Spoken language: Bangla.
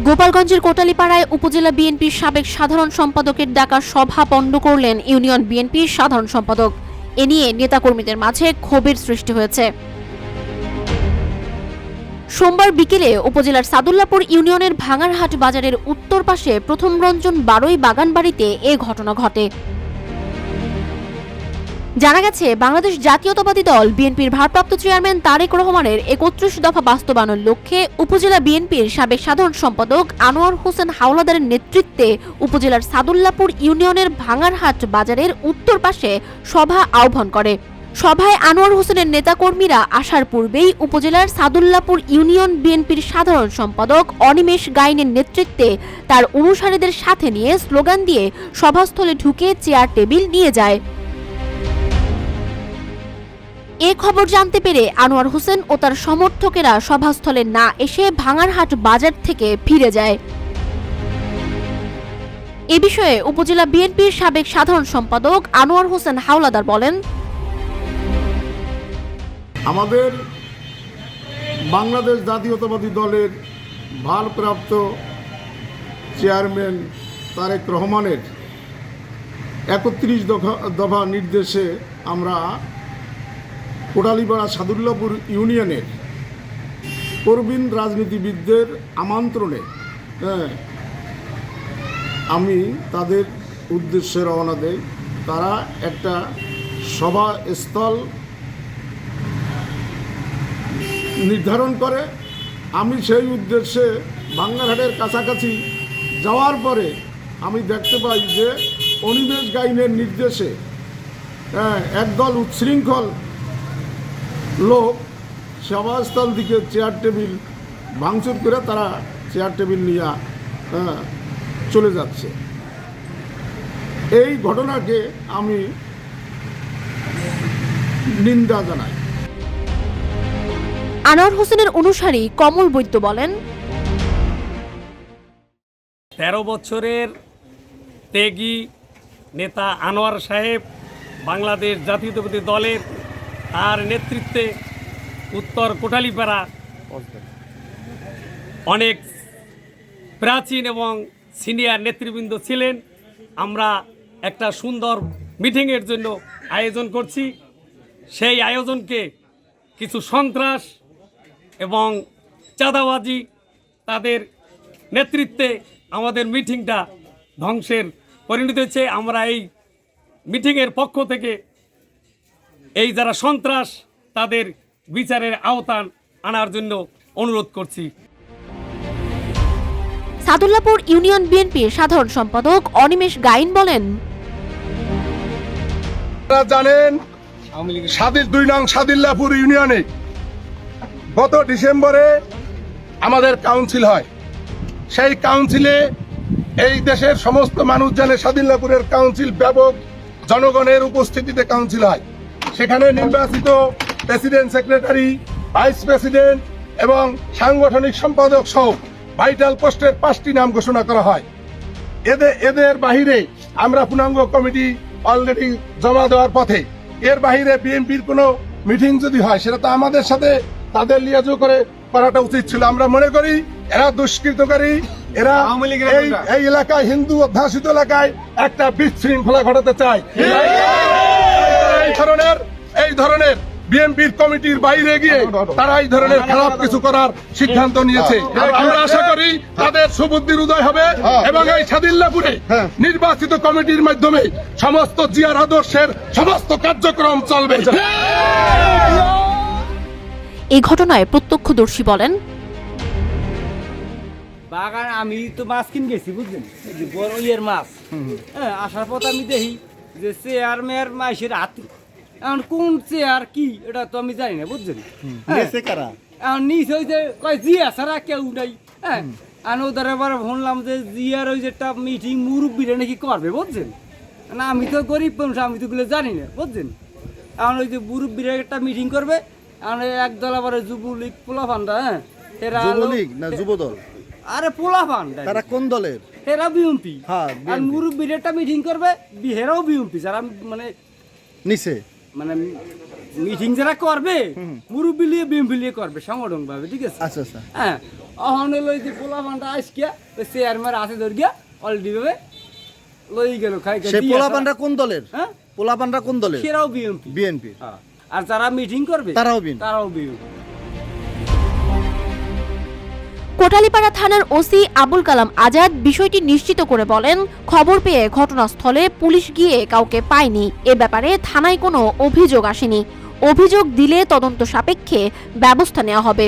গোপালগঞ্জের কোটালীপাড়ায় উপজেলা বিএনপির সাবেক সাধারণ সম্পাদকের ডাকা সভা পণ্ড করলেন ইউনিয়ন বিএনপির সাধারণ সম্পাদক। এ নিয়ে নেতাকর্মীদের মাঝে ক্ষোভের সৃষ্টি হয়েছে। সোমবার বিকেলে উপজেলার সাদুল্লাপুর ইউনিয়নের ভাঙারহাট বাজারের উত্তর পাশে প্রথম রঞ্জন বারোই বাগানবাড়িতে এ ঘটনা ঘটে। জানা গেছে, বাংলাদেশ জাতীয়তাবাদী দল বিএনপির ভারপ্রাপ্ত চেয়ারম্যান তারেক রহমানের ৩১ দফা বাস্তবায়নের লক্ষ্যে উপজেলা বিএনপির সাবেক সাধারণ সম্পাদক আনোয়ার হোসেন হাওলাদারের নেতৃত্বে উপজেলার সাদুল্লাপুর ইউনিয়নের ভাঙারহাট বাজারের উত্তর পাশে সভা আহ্বান করে। সভায় আনোয়ার হোসেনের নেতাকর্মীরা আসার পূর্বেই উপজেলার সাদুল্লাপুর ইউনিয়ন বিএনপির সাধারণ সম্পাদক অনিমেষ গাইনের নেতৃত্বে তার অনুসারীদের সাথে নিয়ে স্লোগান দিয়ে সভাস্থলে ঢুকে চেয়ার টেবিল নিয়ে যায়। এ খবর জানতে পেরে আনোয়ার হোসেন ও তার সমর্থকেরা সভাস্থলে না এসে ভাঙারহাট বাজার থেকে ফিরে যায়। এ বিষয়ে উপজেলা বিএনপির সাবেক সাধারণ সম্পাদক আনোয়ার হোসেন হাওলাদার বলেন, আমাদের বাংলাদেশ জাতীয়তাবাদী দলের ভারপ্রাপ্ত চেয়ারম্যান তারেক রহমানের ৩১ দফা নির্দেশে আমরা কোটালীপাড়া সাদুল্লাপুর ইউনিয়নের প্রবীণ রাজনীতিবিদদের আমন্ত্রণে আমি তাদের উদ্দেশ্যে রওনা দেই। তারা একটা সভাস্থল নির্ধারণ করে। আমি সেই উদ্দেশ্যে ভাঙ্গারহাটের কাছাকাছি যাওয়ার পরে আমি দেখতে পাই যে অনিমেষ গাইনের নির্দেশে একদল উচ্ছৃঙ্খল লোক সভাস্থল দিকে চেয়ার টেবিল ভাঙচুর করে তারা চেয়ার টেবিল নিয়ে চলে যাচ্ছে। এই ঘটনাকে আমি নিন্দা জানাই। আনোয়ার হোসেনের অনুসারী কমল বৈদ্য বলেন, ১৩ বছরের ত্যাগী নেতা আনোয়ার সাহেব বাংলাদেশ জাতীয়তাবাদী দলের তার নেতৃত্বে উত্তর কোটালীপাড়া অনেক প্রাচীন এবং সিনিয়র নেতৃবৃন্দ ছিলেন। আমরা একটা সুন্দর মিটিংয়ের জন্য আয়োজন করছি। সেই আয়োজনকে কিছু সন্ত্রাস এবং চাঁদাবাজি তাদের নেতৃত্বে আমাদের মিটিংটা ধ্বংসের পরিণত হয়েছে। আমরা এই মিটিংয়ের পক্ষ থেকে এই যারা সন্ত্রাস তাদের বিচারের আওতায় আনার জন্য অনুরোধ করছি। সাদুল্লাপুর ইউনিয়ন বিএনপির সাধারণ সম্পাদক অনিমেষ গাইন বলেন, আপনারা জানেন ২ নং সাদুল্লাপুর ইউনিয়নে গত ডিসেম্বরে আমাদের কাউন্সিল হয়। সেই কাউন্সিলে এই দেশের সমস্ত মানুষ জানে সাদুল্লাপুরের কাউন্সিল ব্যাপক জনগণের উপস্থিতিতে কাউন্সিল হয়। সেখানে নির্বাচিত প্রেসিডেন্ট, সেক্রেটারি, ভাইস প্রেসিডেন্ট এবং সাংগঠনিক সম্পাদক সহ ভাইটাল পোস্টের 5টি নাম ঘোষণা করা হয়। এদের বাহিরে আমরা পূর্ণাঙ্গ কমিটি অলরেডি জমা দেওয়ার পথে। এর বাহিরে বিএনপির কোনো মিটিং যদি হয় সেটা তো আমাদের সাথে তাদের লিয়াজো করে করাটা উচিত ছিল। আমরা মনে করি এরা দুষ্কৃতকারী, এরা এই এলাকায় হিন্দু অধ্যাসিত এলাকায় একটা বিশৃঙ্খলা ঘটাতে চায়। এই ধরনের বিএনপির কমিটির বাইরে গিয়ে তারা এই ধরনের খারাপ কিছু করার সিদ্ধান্ত নিয়েছে। আমরা আশা করি তাদের সুবুদ্ধির উদয় হবে এবং এই সাদুল্লাপুরে নির্বাচিত কমিটির মাধ্যমে সমস্ত জিয়ার আদর্শের সমস্ত কার্যক্রম চলবে। এই ঘটনায় প্রত্যক্ষদর্শী বলেন, বাগান আমি তো মাছ কিন গেছি, বুঝলেন, বড় ইয়ের মাছ। আসার পথে আমি দেখি যে চেয়ার মেয়ার মাইসের হাত। এখন কোন চেয়ার কি এটা তো আমি জানি না, বুঝছেন। এখন নিচে ওই যে কয় জিয়া ছাড়া কেউ নাই। আমি ওদের এবার শুনলাম যে জিয়ার ওই যে একটা মিটিং মুরব্বীরা নাকি করবে, বুঝছেন। না আমি তো গরিব মানুষ, আমি তো গুলো জানি না, বুঝছেন। এখন ওই যে মুরব্বীরা একটা মিটিং করবে। এখন একদল আবার যুবলীগ পোলাফানটা, এরা যুবদল, আরে পোলাফান তারা কোন দলের? এরা বিএনপি। আর মুরব্বীর একটা মিটিং করবে, হেরাও বিএনপি, যারা মানে নিচে মানে মিটিং যারা করবে মুরব্বী লিয়ে বিএমপি লিয়ে করবে সংগঠন ভাবে, ঠিক আছে? আচ্ছা আচ্ছা হ্যাঁ, অহন লই যে পোলা পান্ডা আজকে ওই চেয়ারম্যান আছে ধর গিয়া অলরেডি ভাবে লই গেল খাই সেই পোলাপানরা কোন দলের? হ্যাঁ, পোলাপানরা কোন দলের? সেরাও বিএমপি। বিএনপি। আর যারা মিটিং করবে তারাও বিএনপি। তারাও বিএমপি। কোটালীপাড়া থানার ওসি আবুল কালাম আজাদ বিষয়টি নিশ্চিত করে বলেন, খবর পেয়ে ঘটনাস্থলে পুলিশ গিয়ে কাউকে পায়নি। এ ব্যাপারে থানায় কোনো অভিযোগ আসেনি। অভিযোগ দিলে তদন্ত সাপেক্ষে ব্যবস্থা নেওয়া হবে।